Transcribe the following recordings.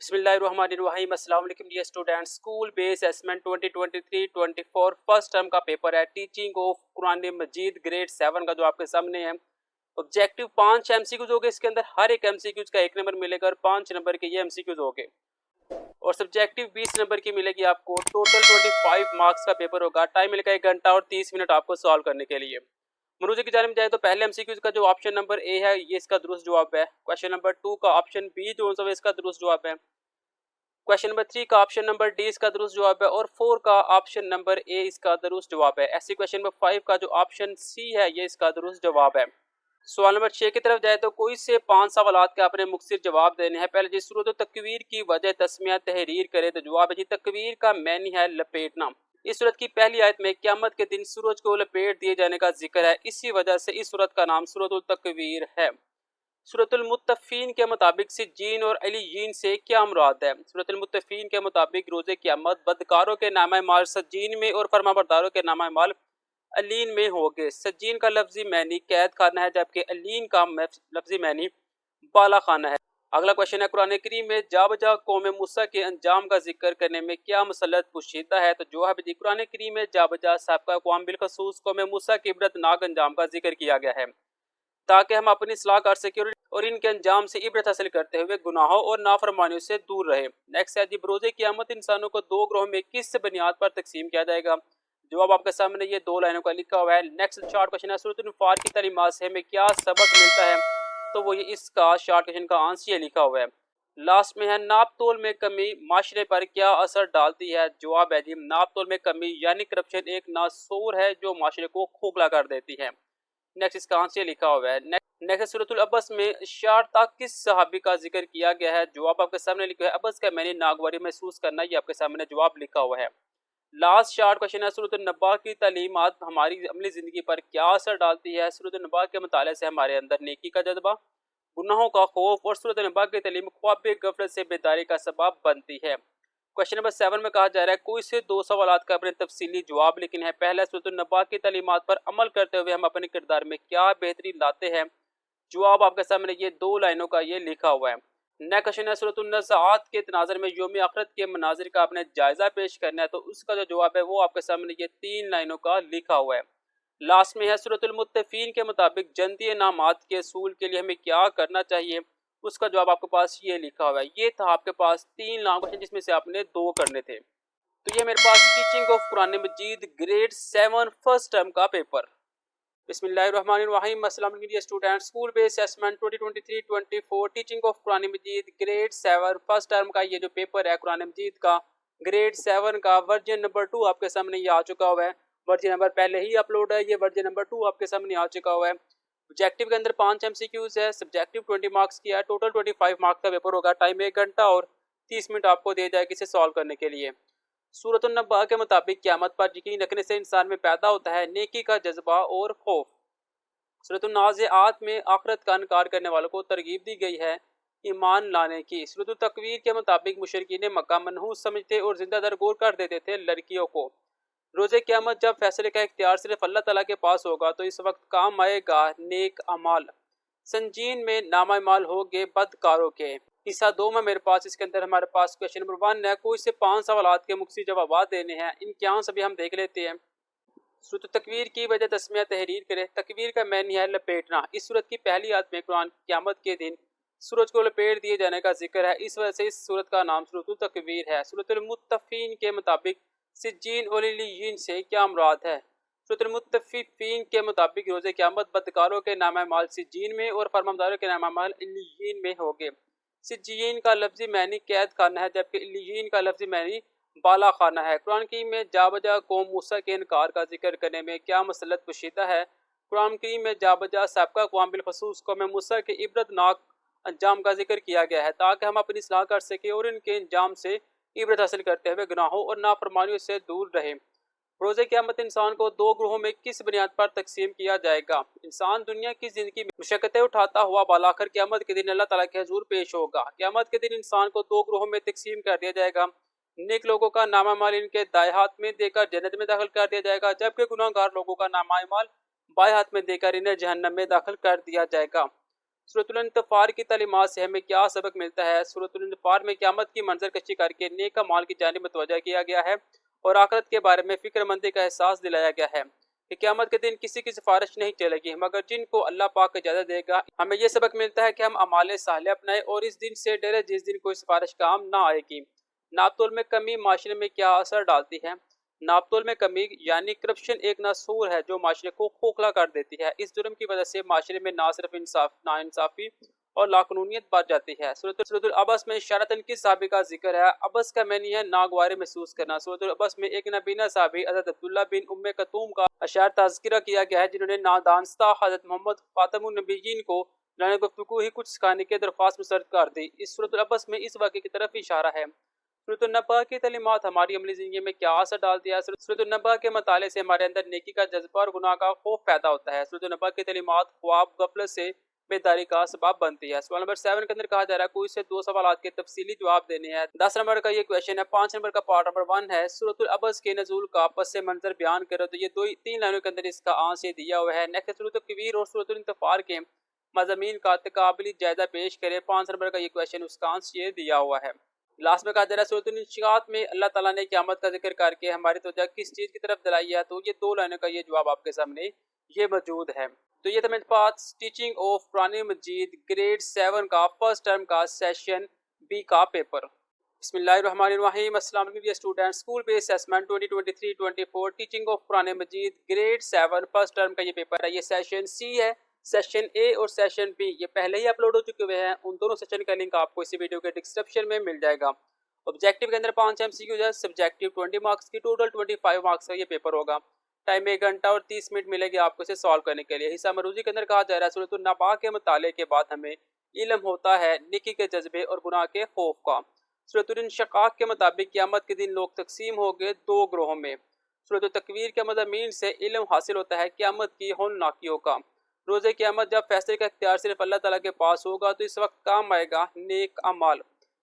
बिस्मिल्लाहिर्रहमानिर्रहीम। अस्सलाम वालेकुम dear students. School base assessment 2023-24 first term का पेपर है teaching of Quran Majeed grade 7 का जो आपके सामने है। ऑब्जेक्टिव 5 एमसीक्यूज हो गए, इसके अंदर हर एक एमसीक्यूज का 1 नंबर मिलेगा और 5 नंबर के ये एमसीक्यूज हो गए और सब्जेक्टिव 20 नंबर की मिलेगी आपको। टोटल 25 मार्क्स का पेपर होगा। टाइम मिलेगा 1 घंटा और 30 मिनट आपको सॉल्व करने के लिए। मनुजे की जानिब जाए तो पहले एमसीक्यूज का जो ऑप्शन नंबर ए है ये इसका दुरुस्त जवाब है। क्वेश्चन नंबर 2 का ऑप्शन बी जो है इसका दुरुस्त जवाब है। क्वेश्चन नंबर 3 का ऑप्शन नंबर डी इसका दुरुस्त जवाब है और 4 का ऑप्शन नंबर ए इसका दुरुस्त जवाब है। ऐसे क्वेश्चन नंबर 5 का जो ऑप्शन सी है ये इसका दुरुस्त जवाब है। सवाल नंबर 6 की तरफ जाए तो कोई से 5 सवालात के आपने मुख्तसर जवाब देने हैं। पहले जी सूरत तकवीर की वजह तस्मिया तहरीर करे तो जवाब है जी तकवीर का मैनी है लपेटना। इस सूरत की पहली आयत में क़यामत के दिन सूरज को लपेट दिए जाने का जिक्र है, इसी वजह से इस सूरत का नाम सूरतुल तकवीर है। सूरतुल मुत्तफीन के मुताबिक सिज्जीन और अलीयीन से क्या मुराद है? सूरतुल मुत्तफीन के मुताबिक रोज़े क़यामत बदकारों के नामा माल सज्जीन में और फरमाबरदारों के नामा माल अलीन में होंगे। सज्जीन का लफ्जी मैनी कैद खाना है जबकि अलीन का लफ्जी मैनी बाला खाना है। अगला क्वेश्चन है कुरान करीम में जा बजा कौम मूसा के अंजाम का जिक्र करने में क्या मसलत पुशीदा है? तो जवाब है कुरान करीम में जा बजा साबका कौम बिलखसूस कौम मूसा के इबरतनाक अंजाम का जिक्र किया गया है ताकि हम अपनी सलाह कर सकें और इनके अंजाम से इबरत हासिल करते हुए गुनाहों और नाफरमानियों से दूर रहे। नेक्स्ट है जी बरोज़े क़यामत इंसानों को 2 ग्रोह में किस बुनियाद पर तकसीम किया जाएगा? जवाब आपके सामने ये 2 लाइनों का लिखा हुआ है। नेक्स्ट शॉर्ट क्वेश्चन है सूरत अल-फार की तालीमात से हमें क्या सबक मिलता है? तो वो ये इसका शॉर्ट क्वेश्चन का आंसर ये लिखा हुआ है। लास्ट में है नाप तोल में कमी माशरे पर क्या असर डालती है? जवाब है जी नाप तोल में कमी यानी करप्शन एक नासूर है जो माशरे को खोखला कर देती है। नेक्स्ट इसका आंसर लिखा हुआ है। नेक्स्ट सूरतुल अब्बस में शारता किस सहाबी का जिक्र किया गया है? जवाब आपके सामने लिखा है अब्बस का मैंने नागवारी महसूस करना, ये आपके सामने जवाब लिखा हुआ है। लास्ट शार्ट क्वेश्चन है सूरतुल नबा की तालीमात हमारी अमली ज़िंदगी पर क्या असर डालती है? सूरतुल नबा के मुताले से हमारे अंदर नेकी का जज्बा, गुनाहों का खौफ और सूरतुल नबा की तालीम ख्वाब गफलत से बेदारी का सबब बनती है। क्वेश्चन नंबर 7 में कहा जा रहा है कोई से 2 सवालात का अपने तफसीली जवाब लिखने हैं। पहला सूरतुल नबा की तालीमात पर अमल करते हुए हम अपने किरदार में क्या बेहतरी लाते हैं? जवाब आपके सामने ये 2 लाइनों का ये लिखा हुआ है। नेक्स्ट क्वेश्चन है सूरतुल नज़ाअत के तनाज़ुर में यौम आखिरत के मनाजिर का आपने जायजा पेश करना है, तो उसका जो जवाब है वो आपके सामने ये 3 लाइनों का लिखा हुआ है। लास्ट में है सूरतुल मुत्तफीन के मुताबिक जन्नती इनामात के असूल के लिए हमें क्या करना चाहिए? उसका जवाब आपके पास ये लिखा हुआ है। ये था आपके पास 3 लॉन्ग क्वेश्चन जिसमें से आपने 2 करने थे। तो ये मेरे पास teaching of Quran Majeed grade 7 first term का पेपर। बिस्मिल्लाहिर्रहमानिर्रहीम। अस्सलाम वालेकुम dear students. School base assessment 2023-24 teaching of Quran Majeed grade 7 first term का ये जो पेपर है कुरान मजीद का ग्रेड 7 का वर्जन नंबर 2 आपके सामने ये आ चुका हुआ है। वर्जन नंबर पहले ही अपलोड है, ये वर्जन नंबर 2 आपके सामने आ चुका हुआ है। ऑब्जेक्टिव के अंदर 5 एमसीक्यूज है, सब्जेक्टिव 20 मार्क्स की है, टोटल 25 मार्क्स का पेपर होगा। टाइम 1 घंटा और 30 मिनट आपको दिए जाएगा इसे सॉल्व करने के लिए। सूरत नब्बा के मुताबिक क़यामत पर यकीन रखने से इंसान में पैदा होता है नेकी का जज्बा और खौफ। सूरत नाज़िआत में आखिरत का इनकार करने वालों को तरगीब दी गई है ईमान लाने की। सूरत तकवीर के मुताबिक मुशरिकीन मक्का मनहूस समझते और जिंदा दरगोर कर देते थे लड़कियों को। रोज़े क़यामत जब फैसले का इख्तियार सिर्फ अल्लाह ताला के पास होगा तो इस वक्त काम आएगा नेक अमाल। संजीन में नामा माल होंगे बदकारों के। हिस्सा 2 में मेरे पास इसके अंदर हमारे पास क्वेश्चन नंबर 1 है, कोई से 5 सवालात के मुख्तसर जवाब देने हैं। इनके आंसर भी हम देख लेते हैं। सूरत तकवीर की वजह तस्मिया तहरीर करे। तकवीर का मैनी है लपेटना। इस सूरत की पहली आयत में कुरान क़यामत के दिन सूरज को लपेट दिए जाने का जिक्र है, इस वजह से इस सूरत का नाम सूरत तकवीर है। सूरत मुत्तफीन के मुताबिक सिज्जीन और इल्लीयीन से क्या मुराद है? सूरत मुत्तफीन के मुताबिक रोज़े क़यामत बदकारों के नामा माल सिज्जीन में और फरमाबरदारों के नामा माल इल्लीयीन में होंगे। सिज्जीन का लफ्जी मैनी कैद खाना है जबकि इल्लीयीन का लफ्जी मैनी बाला खाना है। कुरान करीम में जा बजा कौम मूसा के इनकार का जिक्र करने में क्या मसलत पुशीदा है? कुरान करीम में जा बजा साबका कौम बिलखसूस कौम मूसा के इबरतनाक अंजाम का जिक्र किया गया है ताकि हम अपनी सलाह कर सकें और इनके अंजाम से इबरत हासिल करते हुए गुनाहों और नाफरमानियों से दूर रहें। रोज़े क़यामत इंसान को 2 ग्रोहों में किस बुनियाद पर तकसीम किया जाएगा? इंसान दुनिया की ज़िंदगी में मुशक्क़तें उठाता हुआ बालाखिर क़यामत के दिन अल्लाह ताला के हुज़ूर पेश होगा। क़यामत के दिन इंसान को 2 ग्रोहों में तकसीम कर दिया जाएगा। नेक लोगों का नामा माल इनके दाएं हाथ में देकर जन्नत में दाखिल कर दिया जाएगा जबकि गुनाहगार लोगों का नामा माल बाएं हाथ में देकर इन्हें जहन्नम में दाखिल कर दिया जाएगा। सूरतुल इंतफार की तालीमात से हमें क्या सबक मिलता है? सूरतुल इंतफार में क़यामत की मंजर कशी करके नेक अमाल की जानिब मुतवज्जह किया गया है और आखिरत के बारे में फ़िक्रमंदी का एहसास दिलाया गया है कि क़यामत के दिन किसी की सिफारिश नहीं चलेगी मगर जिनको अल्लाह पाक इजाज़त देगा। हमें यह सबक मिलता है कि हम अमाल साले अपनाएं और इस दिन से डरे जिस दिन कोई सिफारिश काम ना आएगी। नापतोल में कमी माशरे में क्या असर डालती है? नापतोल में कमी यानी करप्शन एक नासूर है जो माशरे को खोखला कर देती है। इस जुर्म की वजह से माशरे में ना सिर्फ नाइंसाफ़ी और लाकानूनियत बढ़ जाती है। सूरतुल अबस में इशारतन किस सहाबी का जिक्र है? अबस का मैनी है नागवारे महसूस करना। सूरतुल अबस में एक नबीना सहाबी हज़रत अब्दुल्ला बिन उम्मे कतूम का अशार तज़किरा किया गया है जिन्होंने नादानस्ता हज़रत मोहम्मद ख़ातमुन नबीयीन को जाने गुफ्तगू ही कुछ सिखाने की दरख्वास्त मुस्तरद कर दी। इस सूरतुल अबस में इस वाक़े की तरफ इशारा है। सूरतुल नबा की तालीमात हमारी अमली ज़िंदगी में क्या असर डालती है? सूरतुल नबा के मताले से हमारे अंदर नेकी का जज्बा और गुनाह का खौफ पैदा होता है। सूरतुल नबा की तालीमात ख्वाब गफलत से बेदारी का सबब बनती है। सवाल नंबर 7 के अंदर कहा जा रहा है कोई से 2 सवाल के तफसीली जवाब देने हैं। 10 नंबर का ये क्वेश्चन है। 5 नंबर का पार्ट नंबर 1 है सूरतुल अबस के नज़ूल का पस मंजर बयान करो। तो ये 3 लाइनों के अंदर इसका आंसर दिया हुआ है। नेक्स्ट सूरतुल कबीर और सूरतुल इंतफार के मज़ामीन का तकाबली जायजा पेश करे। 5 नंबर का ये क्वेश्चन उसका आंसर ये दिया हुआ है। लास्ट में कहा जा रहा है सूरतुल इंशिकाक में अल्लाह ताला ने क़यामत का जिक्र करके हमारी तवज्जो किस चीज़ की तरफ दिलाई है? तो ये 2 लाइनों का ये जवाब आपके सामने ये मौजूद है। तो ये था मेरे पास teaching of Quran Majeed grade 7 का फर्स्ट टर्म का सेशन बी का पेपर। बिस्मिल्लाहिर्रहमानिर्रहीम। अस्सलाम वालेकुम dear students. School based assessment 2023-24 teaching of Quran Majeed grade 7 first term का ये पेपर है। ये सेशन सी है, सेशन ए और सेशन बी ये पहले ही अपलोड हो चुके हुए हैं। उन दोनों सेशन का लिंक आपको इसी वीडियो के डिस्क्रिप्शन में मिल जाएगा। ऑब्जेक्टिव के अंदर 5 MCQ है, सब्जेक्टिव 20 मार्क्स की, टोटल 25 मार्क्स का ये पेपर होगा। टाइम 1 घंटा और 30 मिनट मिलेगी आपको इसे सॉल्व करने के लिए। हिस्सा मरूजी के अंदर कहा जा रहा है सूरतुल नबा के मुताले के बाद हमें इल्म होता है नेकी के जज्बे और गुनाह के खौफ का। सूरतुल इंशिकाक के मुताबिक क़यामत के दिन लोग तकसीम हो गए 2 ग्रोहों में। सूरतुल तकवीर के मज़ामीन से इल्म हासिल होता है क़यामत की हौलनाकियों का। रोज़े क़यामत जब फैसले का इख्तियार सिर्फ अल्लाह ताला के पास होगा तो इस वक्त काम आएगा नेक अमाल।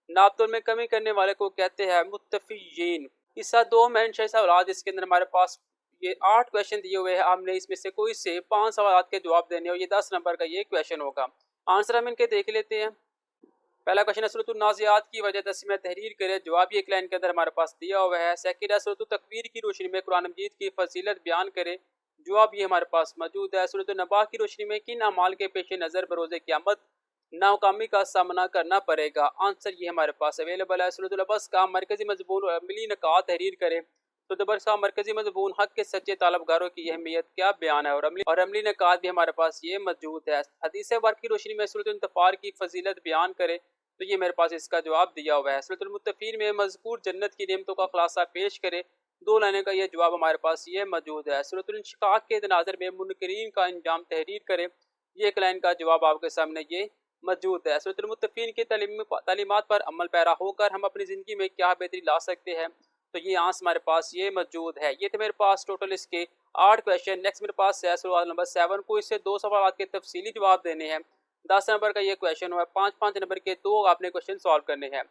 नापतोल में कमी करने वाले को कहते हैं मुत्तफ़ीयीन। हिस्सा 2 में सवाल इसके अंदर हमारे पास ये 8 क्वेश्चन दिए हुए हैं। हमने इसमें से कोई से 5 सवाल के जवाब देने और ये 10 नंबर का ये क्वेश्चन होगा। आंसर हम इनके देख लेते हैं। पहला क्वेश्चन है सूरतुल नाज़ियात की वजह तस्मीर तहरीर करे। जवाब ये एक लाइन के अंदर हमारे पास दिया हुआ है। सेकंड है सूरतुल तकवीर की रोशनी में कुरान मजीद की फजीलत बयान करे। जवाब ये हमारे पास मौजूद है। सूरतुल नबा की रोशनी में किन अमाल के पेश नज़र बरोज़े क़यामत नाकामी का सामना करना पड़ेगा? आंसर ये हमारे पास अवेलेबल है। सूरतुल अबस का मरकजी मजमून और अमली नकात तहरीर करे। सूरतुल अबस का मरकजी मजमून हक के सच्चे तालबगारों की अहमियत क्या बयान है और अमली नकात भी हमारे पास ये मौजूद है। हदीस वर्क की रोशनी में सूरतुल इंतफार की फजीलत बयान करे। तो ये मेरे पास इसका जवाब दिया हुआ है। सूरतुल मुत्तफ़ीन में मज़कूर जन्नत की नेमतों का खुलासा पेश करे। 2 लाइनों का ये जवाब हमारे पास ये मौजूद है। सूरतुल इंशिकाक के तनाज़ुर में मुनकरीन का अंजाम तहरीर करे। ये एक लाइन का जवाब आपके सामने ये मौजूद है। सूरतुल मुत्तफ़ीन की तालीमात पर अमल पैरा होकर हम अपनी ज़िंदगी में क्या बेहतरी ला सकते हैं? तो ये आंसर हमारे पास ये मौजूद है। ये थे मेरे पास टोटल इसके 8 क्वेश्चन। नेक्स्ट मेरे पास है सवाल नंबर 7 को इससे 2 सवाल के तफसीली जवाब देने हैं। 10 नंबर का ये क्वेश्चन हुआ है। 5 नंबर के 2 आपने क्वेश्चन सॉल्व करने हैं।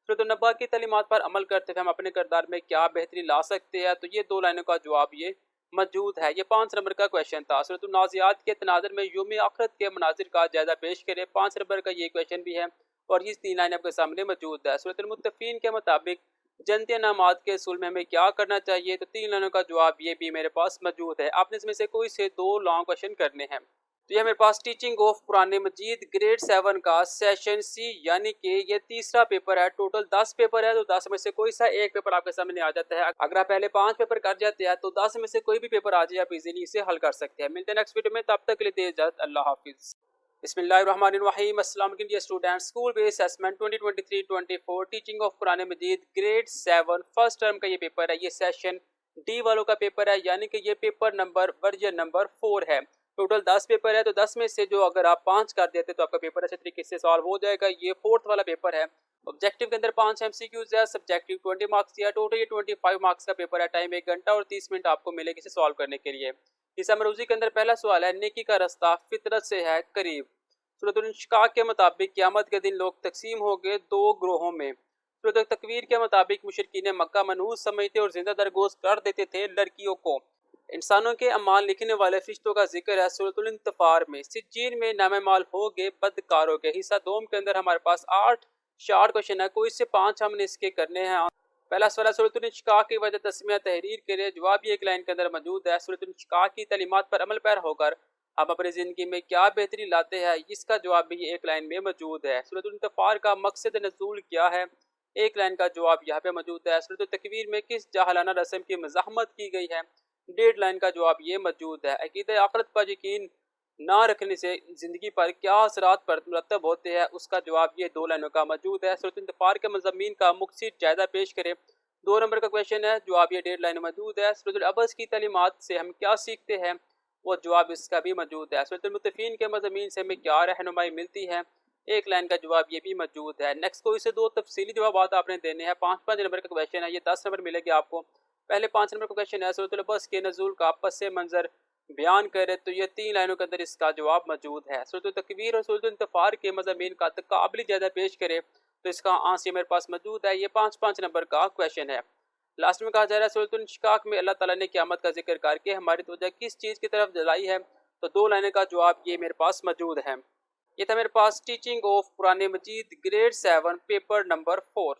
सूरतुल नबा की तालीमात पर अमल करते हुए हम अपने किरदार में क्या बेहतरी ला सकते हैं? तो ये 2 लाइनों का जवाब ये मौजूद है। ये 5 नंबर का क्वेश्चन था। सूरतुल नाज़ियात के तनाज़ुर में यौम आखिरत के मनाजिर का जायजा पेश करे। 5 नंबर का ये क्वेश्चन भी है और ये 3 लाइन आपके सामने मौजूद है। सूरतुल मुत्तफ़ीन के मुताबिक जन्नती अनामात के असूल में हमें क्या करना चाहिए? तो 3 लाइनों का जवाब ये भी मेरे पास मौजूद है। आपने इसमें से कोई से 2 लॉन्ग क्वेश्चन करने हैं। तो ये मेरे पास teaching of Quran Majeed grade 7 का सेशन सी यानी कि ये तीसरा पेपर है। टोटल 10 पेपर है तो 10 में से कोई सा एक पेपर आपके सामने आ जाता है। अगर आप पहले 5 पेपर कर जाते हैं तो 10 में से कोई भी पेपर आ जाए आप इजीली इसे हल कर सकते हैं। मिलते हैं नेक्स्ट वीडियो में, तब तक के लिए दे इजाज़त। अल्लाह हाफिज़। बिस्मिल्लाहिर्रहमानिर्रहीम। अस्सलाम वालेकुम dear students. School based assessment 2023-24 teaching of Quran Majeed grade 7 first term का ये पेपर है। ये सेशन डी वालों का पेपर है यानी कि ये पेपर नंबर वर्जन नंबर 4 है। टोटल 10 पेपर है तो 10 में से जो अगर आप 5 कर देते तो आपका पेपर अच्छे तरीके से सॉल्व हो जाएगा। ये 4th वाला पेपर है। ऑब्जेक्टिव के अंदर 5 MCQs है, सब्जेक्टिव 20 मार्क्स दिया, टोटल ये 25 मार्क्स का पेपर है। टाइम 1 घंटा और 30 मिनट आपको मिलेगी इसे सॉल्व करने के लिए। हिस्सा मरूजी के अंदर पहला सवाल है नेकी का रास्ता फितरत से है करीब। सूरतुल इंशिकाक के मुताबिक क़यामत के दिन लोग तकसीम हो गए 2 ग्रोहों में। सूरतुल तकवीर के मुताबिक मुशरिकीन मक्का मनहूस समझते और जिंदा दरगोश कर देते थे लड़कियों को। इंसानों के अमाल लिखने वाले फरिश्तों का जिक्र है सूरतुल इंतफार में। सिज्जीन में नामे माल हो गए बदकारों के। हिस्सा दोम के अंदर हमारे पास 8 शार्ट क्वेश्चन है, कोई से 5 हमने इसके करने हैं। पहला सवाल सूरतुल इंशिकाक की वजह तस्मिया तहरीर के लिए जवाब ये एक लाइन के अंदर मौजूद है। सूरतुल इंशिकाक की तालीमात पर अमल पैरा होकर हम अपनी ज़िंदगी में क्या बेहतरी लाते हैं, इसका जवाब भी ये एक लाइन में मौजूद है। सूरतुल इंतफार का मकसद नज़ूल क्या है, एक लाइन का जवाब यहाँ पे मौजूद है। सूरतुल तकवीर में किस जाहलाना रस्म की मज़ाहमत की गई है, डेढ़ लाइन का जवाब ये मौजूद है। अकीदे आखिरत पर यकीन ना रखने से ज़िंदगी पर क्या असरात पर मुरतब होते हैं, उसका जवाब ये 2 लाइनों का मौजूद है। सूरत इंतफार के मज़ामीन का मुख्तसर जायज़ा पेश करें, 2 नंबर का क्वेश्चन है, जवाब ये 1.5 लाइन मौजूद है। सूरत अबस की तालीमात से हम क्या सीखते हैं, वो जवाब इसका भी मौजूद है। सूरत मुत्तफ़ीन के मज़ामीन से हमें क्या रहनुमाई मिलती है, एक लाइन का जवाब ये भी मौजूद है। नेक्स्ट को इसे 2 तफसीली जवाब आपने देने हैं। 5 नंबर का क्वेश्चन है, ये 10 नंबर मिलेंगे आपको। पहले 5 नंबर का क्वेश्चन है, सूरत अबस के नज़ूल का पस मंज़र बयान करे, तो ये 3 लाइनों के अंदर इसका जवाब मौजूद है। सूरत तकवीर और सूरत इंतफार के मज़ामीन का तकाबली जायज़ा पेश करे, तो इसका आंसर मेरे पास मौजूद है। ये 5 नंबर का क्वेश्चन है। लास्ट में कहा जा रहा है सूरत इंशिकाक में अल्लाह ताला ने क़यामत का जिक्र करके हमारी तवज्जो किस चीज़ की तरफ जलाई है, तो 2 लाइनों का जवाब ये मेरे पास मौजूद है। ये था मेरे पास teaching of Quran Majeed grade 7 paper number 4।